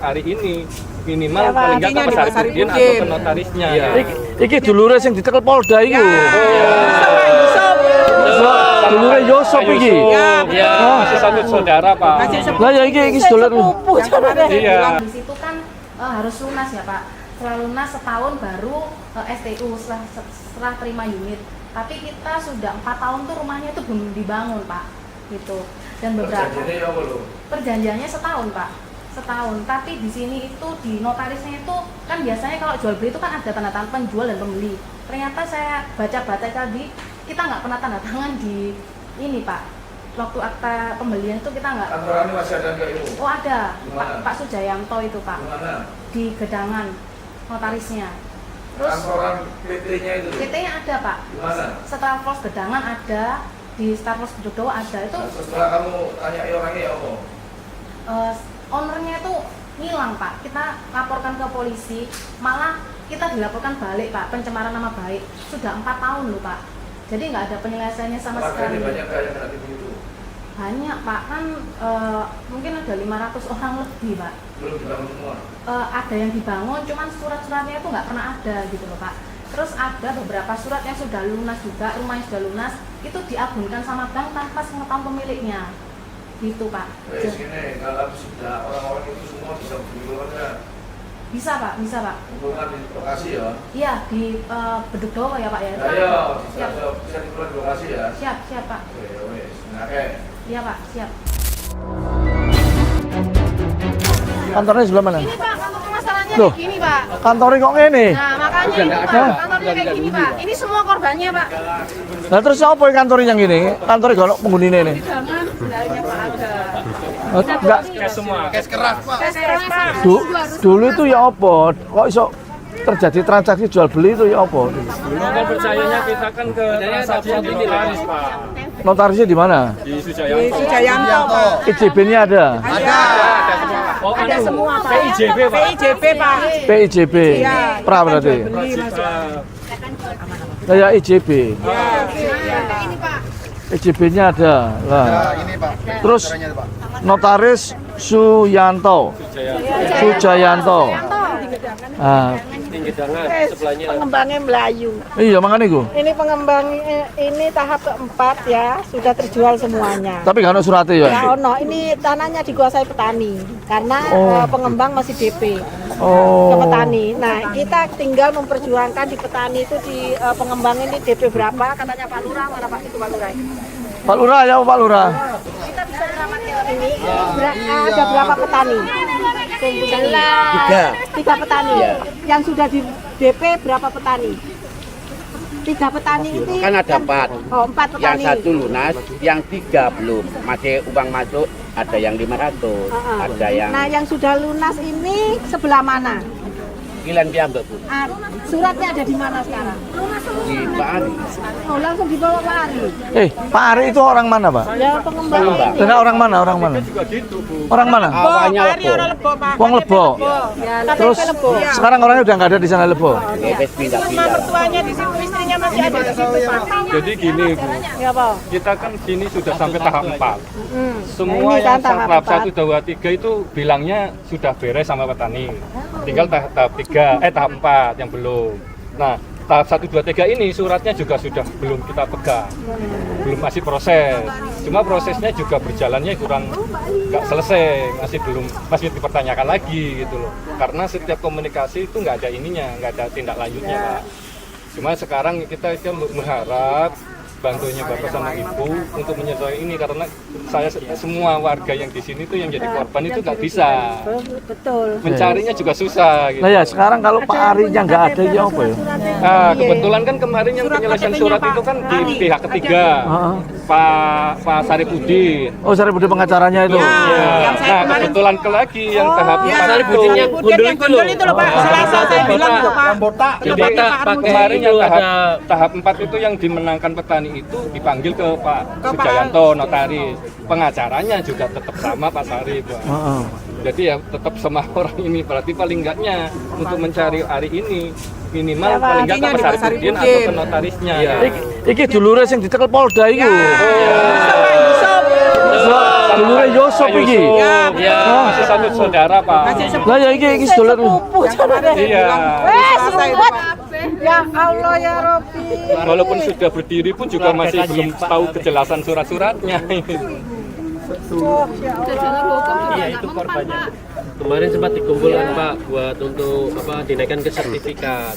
hari ini minimal paling nggak ke Pak Saripudin atau ke notarisnya. Iki dulure sing ditekel Polda iku. Dulure Yusuf iki. Ya, masih satu saudara, Pak. Lah ya iki sedulur. Iya. Di situ kan harus lunas ya, Pak. Setelah lunas setahun baru STU setelah terima unit. Tapi kita sudah 4 tahun tuh rumahnya itu belum dibangun, Pak. Gitu. Dan beberapa perjanjiannya setahun, Pak. Setahun, tapi di sini itu di notarisnya itu kan biasanya kalau jual beli itu kan ada tanda tangan penjual dan pembeli. Ternyata saya baca-baca tadi kita nggak pernah tanda tangan di ini, Pak. Waktu akta pembelian itu kita nggak. Kantorannya masih ada nggak itu? Oh ada, Pak Sujayanto itu, Pak. Dimana? Di Gedangan notarisnya. Terus Kantoran PT-nya itu? PT-nya ada, Pak. Dimana? Setelah Pos Gedangan ada, di Star Pos Jodoh ada itu. Nah, setelah kamu tanya orangnya ya apa? Ownernya itu ngilang, Pak. Kita laporkan ke polisi, malah kita dilaporkan balik, Pak, pencemaran nama baik. Sudah 4 tahun loh, Pak. Jadi nggak ada penyelesaiannya sama sekali. Banyak kayak yang begitu? Banyak, Pak. Kan mungkin ada 500 orang lebih, Pak. Belum dibangun semua? Ada yang dibangun, cuman surat-suratnya itu nggak pernah ada gitu loh, Pak. Terus ada beberapa surat yang sudah lunas juga, rumah yang sudah lunas, itu diagunkan sama bank tanpa sepengetahuan pemiliknya. Gitu, Pak. Sini, kalau sudah orang-orang itu semua bisa berkeluarga. Bisa, Pak, bisa, Pak. Hubungan di lokasi ya? Iya, di Bedugdowo ya, Pak ya. Ayo, Siap. bisa dikeluar di lokasi ya? Siap, Pak. Oke. Iya, Pak, siap. Kantornya sebelah mana? Ini Pak, kantor masalahnya Loh. kayak gini Pak. Kantornya kok ngene? Nah makanya ini Pak, kantornya kayak gini Pak. Ini semua korbannya Pak. Lah terus apa yang kantornya yang gini? Kantornya kalau penghunine ini. Jangan sebenarnya Pak ada. Enggak. Cash semua. Cash keras, Pak. Tes keras Pak. Dulu itu ya apa? Kok iso terjadi transaksi jual beli itu ya apa? Dulu kan percayanya kita kan ke transaksi di notaris, Pak. Notarisnya di mana? Di Sujayanto. IJB-nya ada. Oh, Ada semua Pak. PIJB, Pak. PIJB Pak. PIJB. Pra berarti. Kayak IJB. Ini Pak. IJB-nya ada. Lah. Ini, Pak. Terus notaris Suyanto. Sujayanto. Ah, Gedangan sebelahnya. Pengembangnya Melayu. iya makanya gue. Ini pengembang ini tahap keempat ya, sudah terjual semuanya. Tapi gak ada suratnya ya? Ya ono, ini tanahnya dikuasai petani karena pengembang masih DP ke petani. Nah, kita tinggal memperjuangkan di petani itu di pengembang ini DP berapa? Katanya Pak Lurah, mana Pak itu Pak Lurah? Pak Lurah ya Pak Lurah. Kita bisa mengamati ini ada berapa petani? Tiga petani. Yang sudah di DP berapa petani? 3 petani itu kan ada 4. Oh, 4 petani. Yang 1 lunas, yang 3 belum. Masih uang masuk, ada yang 500, ada yang Nah, yang sudah lunas ini sebelah mana? Kilan piambak, Bu. Suratnya ada di mana sekarang? Di Pak Ari. Oh, langsung dibawa Pak Ari. Pak Ari itu orang mana Pak? Ya, pengembang ini. Tidak orang mana? Orang mana? Orang mana? Awalnya Lebo. Wong Lebo. Ya, Terus sekarang orangnya udah nggak ada di sana Lebo. Wes pindah-pindah. Mertuanya di situ, istrinya masih ada di situ Pak. Jadi gini, Bu. Ya, Pak. Kita kan sini sudah sampai tahap 4. Semua Ini kan yang tahap tahap 4. 1, 2, 3 itu bilangnya sudah beres sama petani. Tinggal tahap 3, tahap 4 yang belum. Nah, tahap 1, 2, 3 ini suratnya juga sudah belum kita pegang. Belum, masih proses. Cuma prosesnya juga berjalannya kurang nggak selesai, masih dipertanyakan lagi gitu loh. Karena setiap komunikasi itu nggak ada ininya, nggak ada tindak lanjutnya, Pak. Cuma sekarang kita mengharap bantunya Bapak sama Ibu untuk menyelesaikan ini karena saya semua warga yang di sini tuh yang jadi korban itu nggak bisa. Betul. Mencarinya juga susah gitu. Nah ya sekarang kalau Pak Arinya nggak ada ya apa ya? Nah, kebetulan kan kemarin yang penyelesaian surat itu kan di pihak ketiga, Pak Saripudin. Oh Saripudin pengacaranya itu. Ya. Nah, kebetulan lagi yang tahap 4 itu. Kemudian yang gundul itu loh Pak. Selasa saya bilang itu Pak. Jadi kemarin yang tahap 4 itu yang dimenangkan petani itu dipanggil ke Pak Sujayanto notaris. Pengacaranya juga tetap sama Pak Sari, Pak. Jadi ya tetap sama orang ini, berarti paling enggaknya untuk mencari hari ini minimal paling enggak ke Pak Saripudin atau ke notarisnya. Iki dulure sing ditekel Polda iku. Dulure Yusuf iki. Iya, masih satu saudara, Pak. Lah ya iki sedulur. Iya. Sumpah. Ya Allah ya Robbi. Walaupun sudah berdiri pun juga masih belum tahu kejelasan surat-suratnya. Iya itu korbannya. Kemarin sempat dikumpulkan Pak buat untuk dinaikkan ke sertifikat.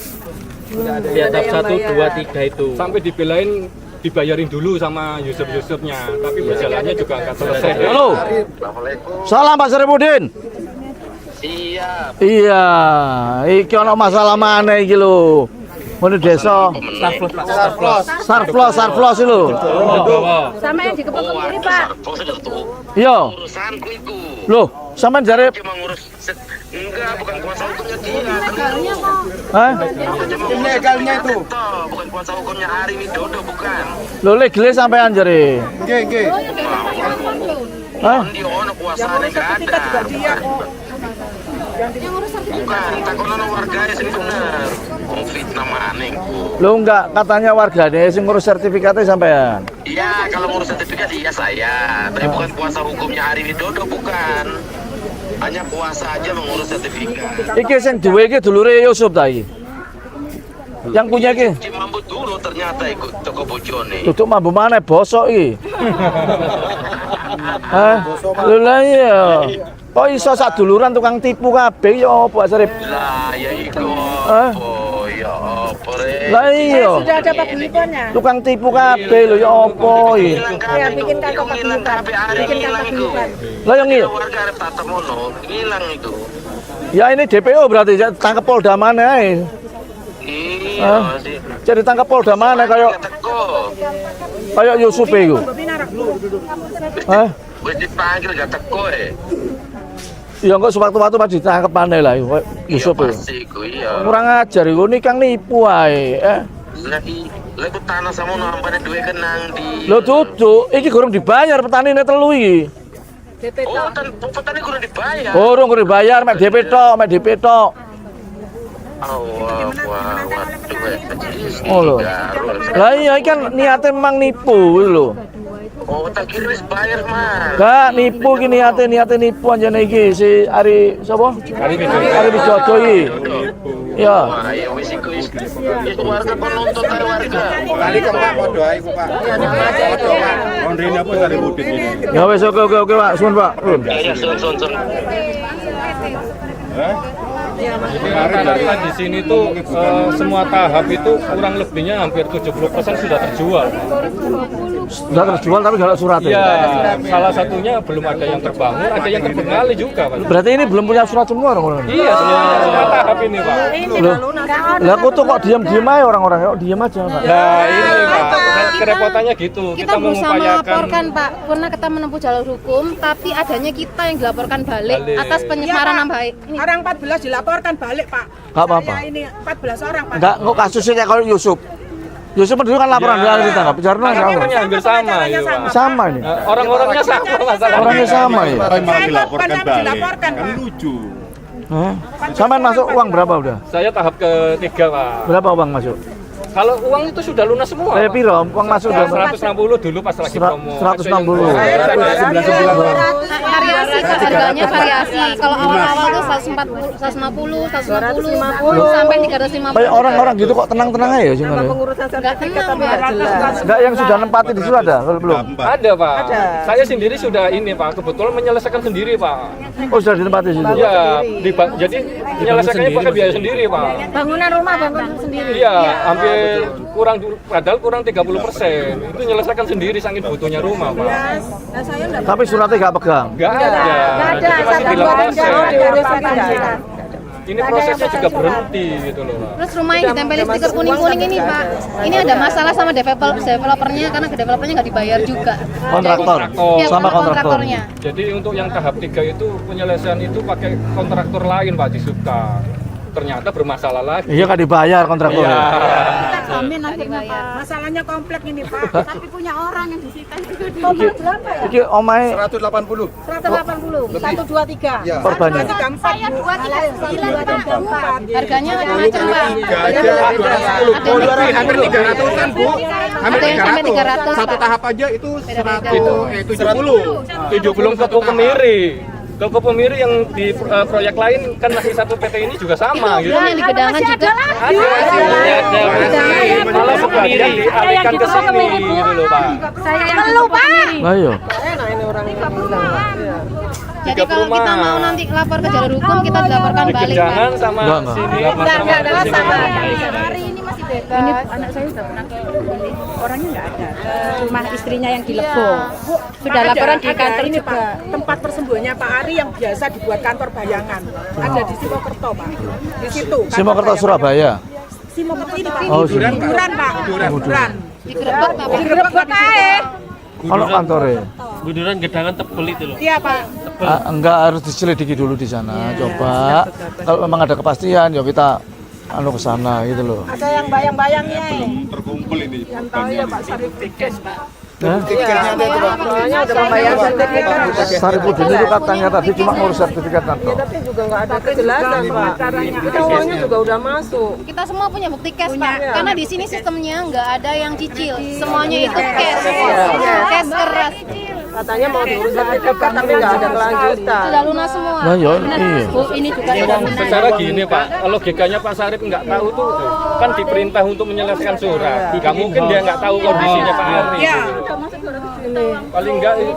Di tahap 1, 2, 3 itu. Sampai dibelain dibayarin dulu sama Yusuf-Yusufnya, tapi berjalannya juga nggak selesai. Halo. Salam Pak Saripudin. Iya, iki ono masalah mana iki lho. Ngono desa. Sarplos iki lho. Sama yang di Kepulauan kiri, Pak. Iya. Urusanku itu. Loh, sampean jare Cuma ngurus enggak, bukan kuasa hukumnya dia. Hah? Legalnya itu. Bukan kuasa hukumnya Ari Widodo, bukan. Lho legale sampean jare. Nggih. Hah? Dia ono kuasane enggak ada. Bukan, takonono warganya sing bener. Wong fitnah maningku. Lho enggak, katanya wargane sing ngurus sertifikatnya sampean. Iya, kalau ngurus sertifikat iya saya. Tapi bukan kuasa hukumnya Ari Widodo, bukan. Hanya kuasa aja mengurus sertifikat. Iki sing duwe iki dulure Yusuf ta iki. Yang punya iki. Cimambut dulu ternyata ikut toko bojone. Duduk mambu maneh bosok iki. Hah? Lho lah iya. Kok iso sak duluran tukang tipu kabeh ya apa Pak Sarip? Lah ya iku. Hah? Oh ya apa re? Lah iya. Sudah ada paguyubannya. Tukang tipu kabeh lho ya apa iki? Ya bikin kakak paguyuban. Bikin kakak paguyuban. Lah yang iya. Warga arep tatap mono, hilang itu. Ya ini DPO berarti tangkap Polda mana ae. Iya sih. Jadi tangkap Polda mana kayak Teko. Yusuf iku. Hah? Wis dipanggil gak teko Ya kok sewaktu-waktu pas ditangkap maneh lah kayak Yusuf iku. Pasti iku iya. Kurang ajar iku nikang nipu ae. Lagi ku tanah sama nampane duwe kenang di. Lho duduk, iki gorong dibayar petanine telu iki. Oh, petani kudu dibayar. Gorong dibayar mek DP tok. Waduh. Oh lho. Lah iya iki kan niate memang nipu iki lho. Oh, tak kira wis bayar, Mas. Gak nipu iki niate nipu anjene iki si Ari sapa? Ari Widodo iki. Ya. Wah, ya wis iku wis warga penuntut ae warga. Kali keempat podo ae ku, Pak. Mohon rene apa dari mudik ini? Ya wis oke Pak, suwun Pak. Ya son. Rata-rata di sini tuh semua tahap itu kurang lebihnya hampir 70% sudah terjual. Sudah terjual tapi gak ada suratnya. Iya, salah satunya belum ada yang terbangun, ada yang terbengkalai juga, Pak. Berarti ini belum punya surat semua orang-orang. Iya, semua tahap ini, Pak. Loh. Lah kok tuh kok diam-diam aja orang-orang, kok diam aja, Pak. Nah, ini Pak, kerepotannya gitu. Kita berusaha melaporkan, Pak, karena kita menempuh jalur hukum, tapi adanya kita yang dilaporkan balik atas pencemaran nama baik. Orang 14 dilaporkan balik, Pak. Gak apa-apa. Saya ini 14 orang, Pak. Enggak, kok kasusnya kayak kalau Yusuf. Yusuf dulu kan laporan dia ditangkap. Jarno Orangnya hampir sama, ya, Pak. sama ini. Orang-orangnya sama masalahnya. Orangnya sama ya. Malah Saya dilaporkan korban yang balik. dilaporkan, Kan Pak. lucu. Hah? Sampean masuk uang berapa udah? Saya tahap ketiga, Pak. Berapa uang masuk? Kalau uang itu sudah lunas semua. Kayak piro? Uang masuk udah 160 dulu pas lagi promo. 160. Variasi, Kak, harganya variasi. Kalau awal-awal tuh 140, 150 sampai 350. Kayak orang-orang gitu kok tenang-tenang aja ya gimana? Pengurusan Enggak sertifikat tenang, tapi nggak Pak. jelas. Enggak yang sudah nempati di situ ada kalau belum? Ada, Pak. Saya sendiri sudah ini, Pak. Kebetulan menyelesaikan sendiri, Pak. Oh sudah ditempati di situ. Iya, jadi menyelesaikannya pakai biaya sendiri, Pak. Bangunan rumah bangun sendiri. Iya, hampir padahal kurang 30%. Itu menyelesaikan sendiri saking butuhnya rumah, Pak. Nah, saya enggak Tapi suratnya nggak pegang. Enggak ada. ada Jadi masih satu dalam orang proses. jauh diuruskan surat. Ini prosesnya juga berhenti gitu loh, Pak. Terus rumah yang ditempelin stiker kuning-kuning ini, Pak. Ini ada masalah sama developernya karena developernya nggak dibayar juga. Kontraktor Iya, sama kontraktor. kontraktornya. Jadi untuk yang tahap 3 itu penyelesaian itu pakai kontraktor lain, Pak, di Subka. Ternyata bermasalah lagi. Iya nggak dibayar kontraktor. Iya. jamin akhirnya Pak. Masalahnya komplek ini Pak. Tapi punya orang yang disita juga. Total berapa ya? Iki omahe 180. 180. 1, 2, 3. Ya. korbannya. Saya 2, 3, 4. Harganya macam-macam Pak. Tiga aja 210. Oh, lebih hampir 300-an, Bu. Hampir Ada yang sampai 300, 300. Satu Pak. tahap aja itu 170. 70 Kepo Kemiri. Kepo Kemiri yang di proyek lain kan masih satu PT ini juga sama gitu. Belum yang di Gedangan juga. Malah sebagian dialihkan ke sini gitu loh Pak. Saya yang lupa. Ayo. Jadi kalau kita mau nanti lapor ke jalur hukum, kita dilaporkan Di balik Gedangan Pak. sama Enggak. sini. Enggak ada masalah. Hari ini masih bebas. Ini anak saya sudah pernah ke ini, orangnya nggak ada. Rumah istrinya yang di Lebo. Sudah laporan di kantor ini juga. Pak. Tempat persembunyiannya Pak Ari yang biasa dibuat kantor bayangan. Ada di Simokerto Pak. Di situ. kantor Simokerto bayangan. Surabaya. Simokerto ini Pak. Oh, sini. Buduran Pak. Buduran. Digerebek Pak. Digerebek ae. Kalau kantornya. Buduran Gedangan tebel itu loh. Iya Pak. Enggak, harus diselidiki dulu di sana. Coba kalau memang ada kepastian ya kita ke sana gitu loh. Ada yang bayang-bayangnya. Terkumpul ini. Yang tahu ya Pak Sarif Tikes Pak. Hah? Tiketnya ada itu, Pak. Soalnya udah membayar sertifikat. Saripudin itu katanya tadi cuma ngurus sertifikat nanti. Tapi juga nggak ada kejelasan Pak. Kita uangnya juga udah masuk. Kita semua punya bukti cash Pak. Karena di sini sistemnya nggak ada yang cicil. Semuanya itu cash. Cash keras. Katanya mau diurus sertifikat tapi nggak ada kelanjutan. Sudah lunas semua. Nah, ya, iya. Bu, ini juga sudah benar. Secara gini Pak, logikanya Pak Sarip nggak tahu tuh kan diperintah untuk menyelesaikan surat. Nggak mungkin dia nggak tahu kondisinya Pak Ari. Iya. Paling nggak ini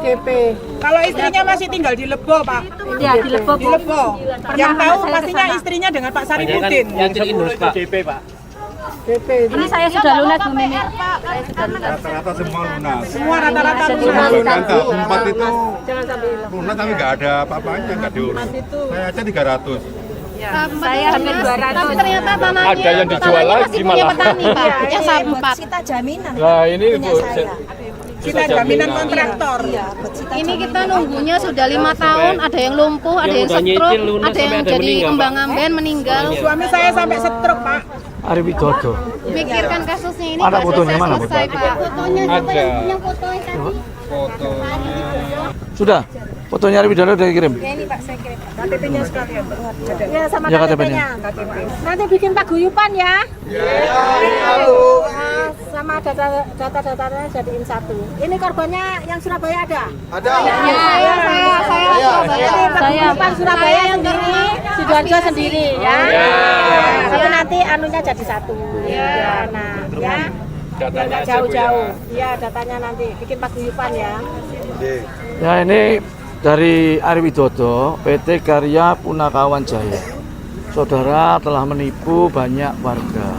Kalau istrinya masih tinggal di Lebo Pak. Iya, di Lebo. Di Lebo. Yang tahu pastinya istrinya dengan Pak Sarifudin. Yang Indus Pak. DP Pak. Ini saya sudah lunas Bu Mimi. Rata-rata semua lunas. Semua rata-rata Semua lunas. lunas. Tempat itu lunas tapi nggak ada apa-apanya, nggak diurus. Saya aja 300. Saya hampir 200. Tapi ternyata tanahnya Ada yang dijual tanahnya lagi masih punya malah. petani Pak. Yang sampat. Kita jaminan. Nah ini Bu, Kita jaminan kontraktor. Ini kita nunggunya sudah 5 tahun. Ada yang lumpuh, ada yang udah nyicil stroke, lunas ada yang sampai ada jadi meninggal, Pak. kembang-ambien meninggal. Suami saya sampai stroke Pak. Ari Widodo. Mikirkan kasusnya ini Ada nggak fotonya mana, selesai Pak. Fotonya ada. Sudah. Fotonya Ari Widodo udah kirim. Ini Pak saya kirim. KTP-nya sekalian. Ada. Ya sama Ya, KTP-nya. Nanti bikin paguyuban ya. Sama data-datanya jadiin satu. Ini korbannya yang Surabaya ada? Ada. Saya Paguyuban Surabaya yang ini, Sidoarjo sendiri ya. Tapi nanti anunya jadi satu. Ya, nah, ya. datanya Nggak aja Bu, ya. jauh-jauh. Iya, datanya nanti bikin paguyuban ya. Ya ini dari Ari Widodo, PT Karya Punakawan Jaya. Saudara telah menipu banyak warga.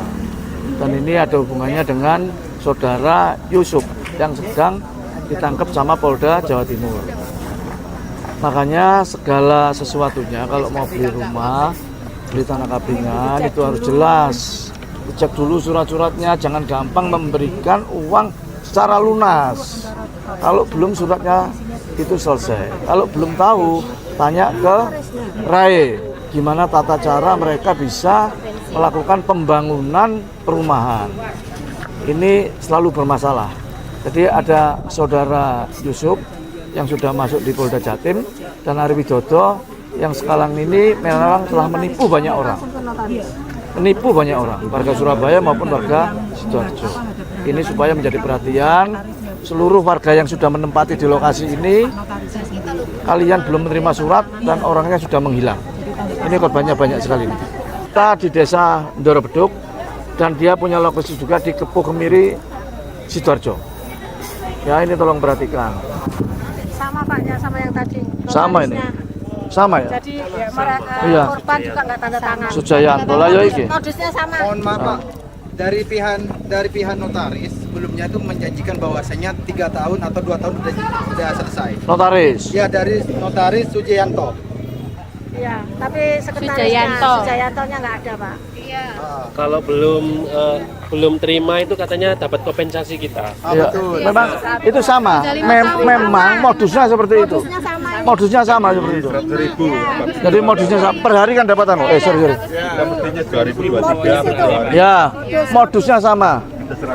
Dan ini ada hubungannya dengan saudara Yusuf yang sedang ditangkap sama Polda Jawa Timur. Makanya segala sesuatunya kalau mau beli rumah, beli tanah kabingan itu harus jelas. Cek dulu surat-suratnya, jangan gampang memberikan uang secara lunas. Kalau belum suratnya itu selesai. Kalau belum tahu, tanya ke RAE. Gimana tata cara mereka bisa melakukan pembangunan perumahan. Ini selalu bermasalah. Jadi ada saudara Yusuf yang sudah masuk di Polda Jatim dan Ari Widodo yang sekarang ini memang telah menipu banyak orang. Menipu banyak orang, warga Surabaya maupun warga Sidoarjo. Ini supaya menjadi perhatian seluruh warga yang sudah menempati di lokasi ini. Kalian belum menerima surat dan orangnya sudah menghilang. Ini korbannya banyak sekali. Kita di desa Ndoro Beduk dan dia punya lokasi juga di Kepo Kemiri, Sidoarjo. Ya ini tolong perhatikan. Sama Pak ya, sama yang tadi. Sama ini. Sama ya? Jadi ya, mereka Iya. korban juga nggak tanda tangan. Sujayanto lah ya iki. Modusnya sama. Mohon maaf Pak, dari pihak notaris sebelumnya itu menjanjikan bahwasanya 3 tahun atau 2 tahun sudah selesai. Notaris. Ya dari notaris Sujiyanto. Iya, tapi sekretarisnya Sujayantonya nggak ada Pak. Iya. Kalau belum terima itu katanya dapat kompensasi kita. Ya, Betul. memang itu sama. Memang modusnya seperti itu. Modusnya sama modusnya sama seperti itu. 100.000. Jadi modusnya sama. Per hari kan dapat anu. Sorry. Kita mestinya 2023 per hari. Ya, modusnya sama.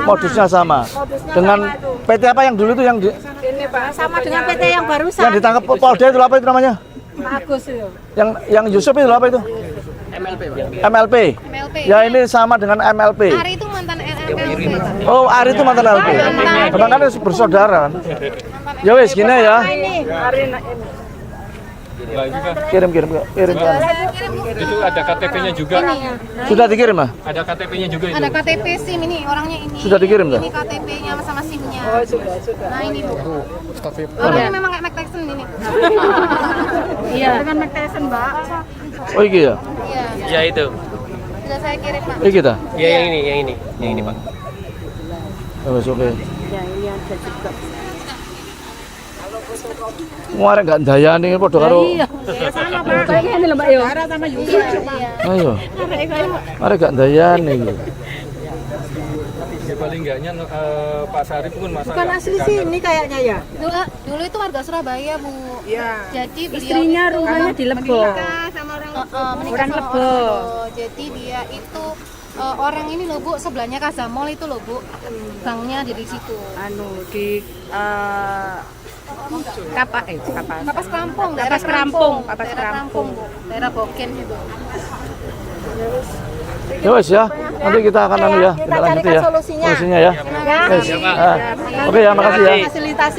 Modusnya sama. Dengan PT apa yang dulu itu yang Ini Pak, sama dengan PT yang barusan. yang ditangkap Polda itu apa itu namanya? Pak Agus itu. Yang Yusuf itu apa itu? MLP. Ya ini sama dengan MLP. Ari itu mantan MLP. Oh, Ari itu mantan LP. Memang kan bersaudara kan. Ya wes gini ya. Kirim. Itu ada KTP-nya juga. Sudah dikirim lah? Ada KTP-nya juga itu. Ada KTP SIM ini, orangnya ini. Sudah dikirim dah? Ini KTP-nya sama SIM-nya. Oh, sudah. Nah, ini Bu. Orangnya memang kayak Mike Tyson ini. Iya. Dengan Mike Tyson, Mbak. Oh iya ya. Iya. Ya itu. Sudah saya kirim, Pak. Ini kita. Ya yang ini Pak. Oh, oke. Ya, ini ada juga. Muarek gak dayani padha karo. Iya. Sama Pak. Kayak ngene lho Mbak yo. Sama Yusuf. Ayo. Arek gak dayani iki. Ya paling enggaknya Pak Sarip pun masalah. Bukan asli sini kayaknya ya. Dulu itu warga Surabaya, Bu. Iya. Jadi beliau Istrinya rumahnya di Lebo. menikah sama orang Orang sama Lebo. Lebo. Jadi dia itu orang ini loh Bu, sebelahnya Kazamol itu loh Bu. Banknya di situ. Anu di Kapas Kerampung, Kapas Kerampung, daerah Kerampung, Bu. Daerah Boken itu. Ya wes ya. Nanti kita akan anu ya. Kita carikan ya. solusinya. Solusinya ya. Ya. Wes. Oke ya, makasih ya. Fasilitasi